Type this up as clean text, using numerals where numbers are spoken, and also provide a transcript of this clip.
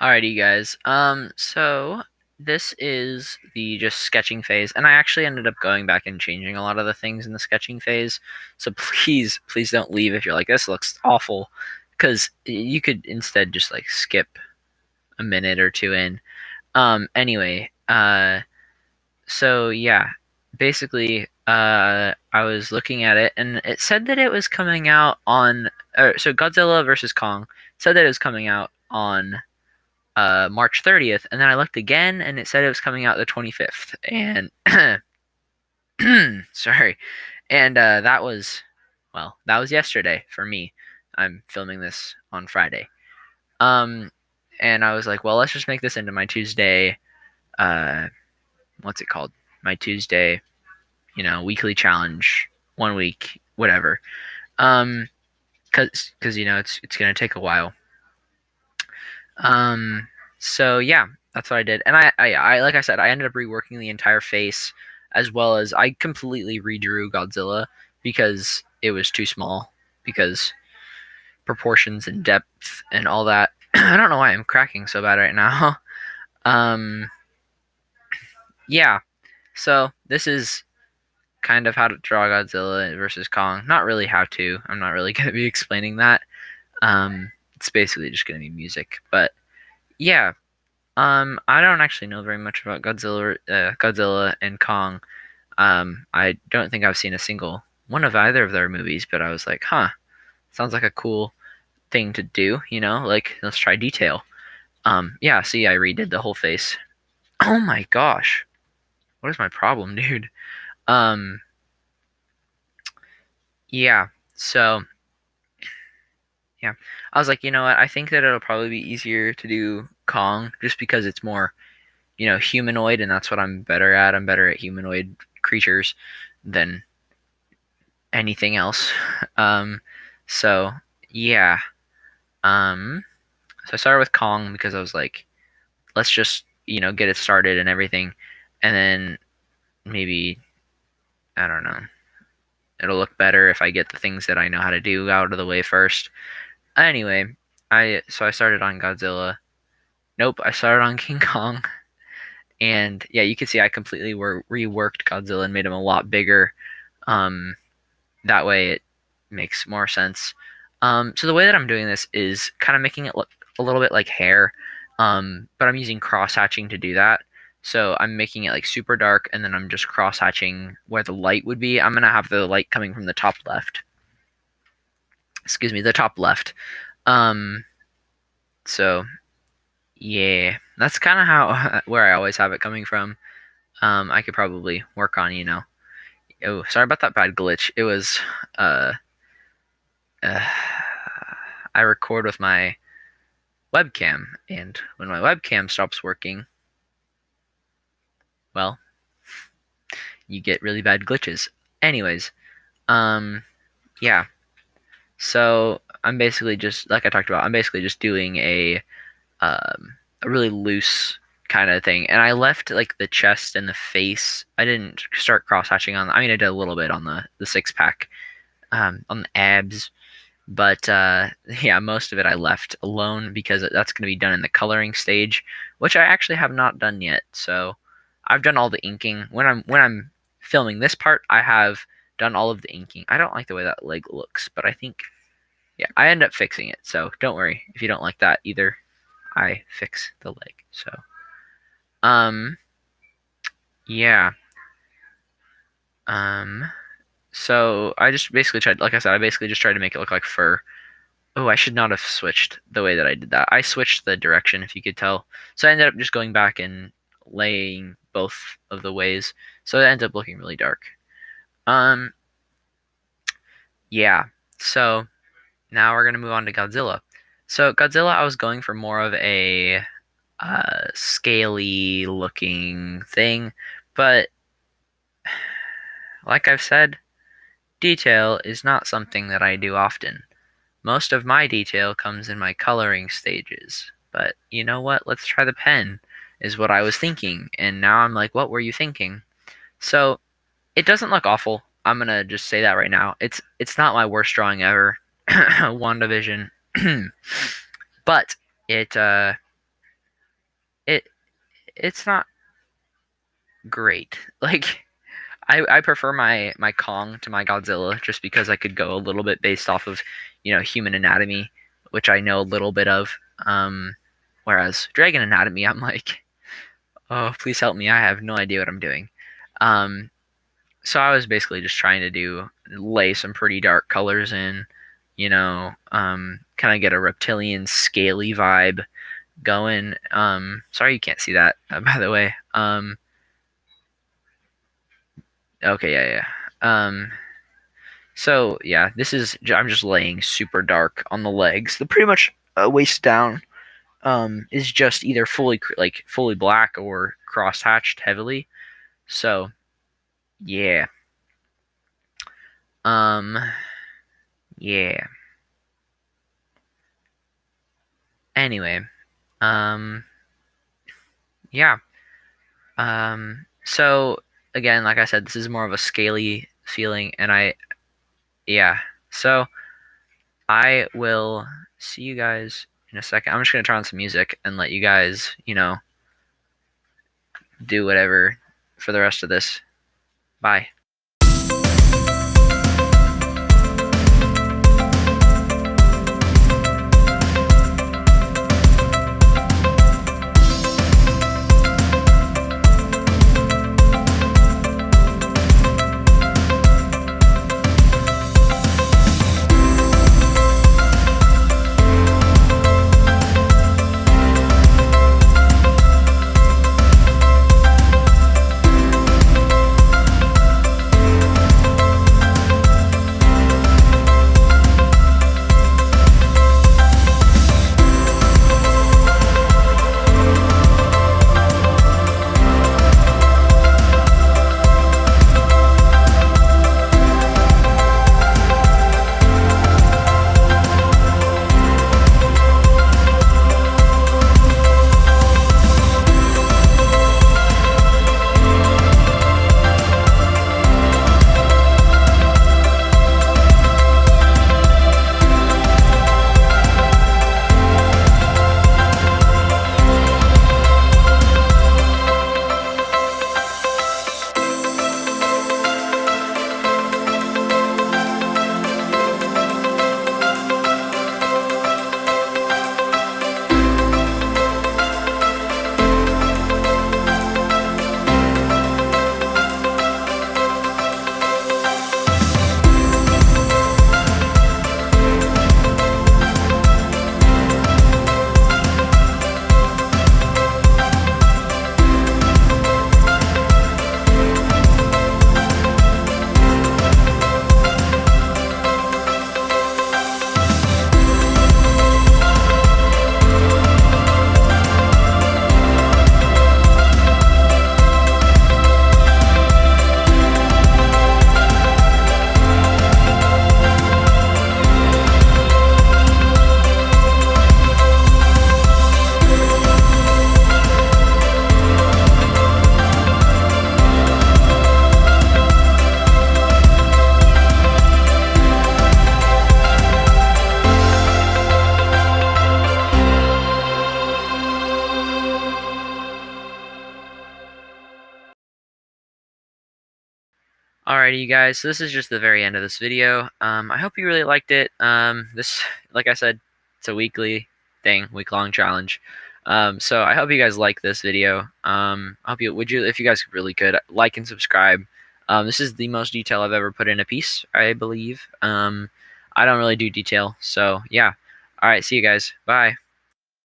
Alrighty, guys. So this is the just sketching phase, and I actually ended up going back and changing a lot of the things in the sketching phase. So please don't leave if you're like, this looks awful, because you could instead just like skip a minute or two in. Anyway, so yeah, basically, I was looking at it, and it said that it was coming out on, so Godzilla vs Kong said that it was coming out on March 30th, and then I looked again, and it said it was coming out the 25th. And sorry, and that was yesterday for me. I'm filming this on Friday. Um, and I was like, well, let's just make this into my Tuesday. Uh, what's it called? My Tuesday, weekly challenge, 1 week, whatever. Um, cause it's gonna take a while. Um, so yeah, that's what I did, and I like I said, I ended up reworking the entire face, as well as I completely redrew Godzilla because it was too small, because proportions and depth and all that. I don't know why I'm cracking so bad right now. um, yeah, so this is kind of how to draw Godzilla versus Kong. Not really how to. I'm not really gonna be explaining that. It's basically just gonna be music, but yeah. I don't actually know very much about Godzilla and Kong. I don't think I've seen a single one of either of their movies, but I was like, huh, sounds like a cool thing to do, like let's try detail. Yeah, see, I redid the whole face. Oh my gosh, what is my problem, dude? Um, yeah, so yeah, I was like, you know what? I think that it'll probably be easier to do Kong just because it's more humanoid, and that's what I'm better at. I'm better at humanoid creatures than anything else. Um, so yeah. Um, so I started with Kong because I was like, let's just get it started and everything, and then maybe I don't know. It'll look better if I get the things that I know how to do out of the way first. Anyway, I started on Godzilla. Nope, I started on King Kong. And yeah, you can see I completely reworked Godzilla and made him a lot bigger. Um, that way it makes more sense. So the way that I'm doing this is kind of making it look a little bit like hair, but I'm using cross hatching to do that. So I'm making it like super dark, and then I'm just cross hatching where the light would be. I'm gonna have the light coming from the top left. Excuse me, the top left. Um, so yeah, that's kind of how where I always have it coming from. I could probably work on, Oh, sorry about that bad glitch. It was, uh, uh I record with my webcam, and when my webcam stops working, well, you get really bad glitches. Anyways, um, yeah. So I'm basically just like I talked about. I'm basically just doing a really loose kind of thing, and I left like the chest and the face. I didn't start cross hatching on. I mean, I did a little bit on the six pack, on the abs. But yeah, most of it I left alone because that's going to be done in the coloring stage, which I actually have not done yet. So I've done all the inking. When I'm filming this part, I have done all of the inking. I don't like the way that leg looks, but I think yeah, I end up fixing it. So don't worry if you don't like that either. I fix the leg. So um yeah. Um so I just basically tried, like I said, I basically just tried to make it look like fur. Oh, I should not have switched the way that I did that. I switched the direction, if you could tell. So I ended up just going back and laying both of the ways. So it ends up looking really dark. Um, yeah. So now we're gonna move on to Godzilla. So Godzilla, I was going for more of a scaly looking thing, but like I've said, detail is not something that I do often. Most of my detail comes in my coloring stages. But you know what? Let's try the pen, is what I was thinking. And now I'm like, what were you thinking? So it doesn't look awful. I'm gonna just say that right now. It's not my worst drawing ever. WandaVision. But it it's not great. Like I prefer my Kong to my Godzilla just because I could go a little bit based off of, human anatomy, which I know a little bit of. Um, Whereas Dragon Anatomy, I'm like, oh, please help me. I have no idea what I'm doing. Um, so I was basically just trying to lay some pretty dark colors in, kind of get a reptilian scaly vibe going. Sorry you can't see that, by the way. Okay, yeah, yeah. So yeah, I'm just laying super dark on the legs. The pretty much waist down is just either fully black or cross hatched heavily. So yeah, um, yeah. Anyway, um, yeah. So again, like I said, this is more of a scaly feeling, and yeah. So I will see you guys in a second. I'm just gonna turn on some music and let you guys, do whatever for the rest of this. Bye. Alrighty, you guys. So this is just the very end of this video. I hope you really liked it. This, like I said, it's a week-long challenge. So I hope you guys like this video. I hope if you guys really could, like and subscribe. This is the most detail I've ever put in a piece, I believe. I don't really do detail, so yeah. All right, see you guys. Bye.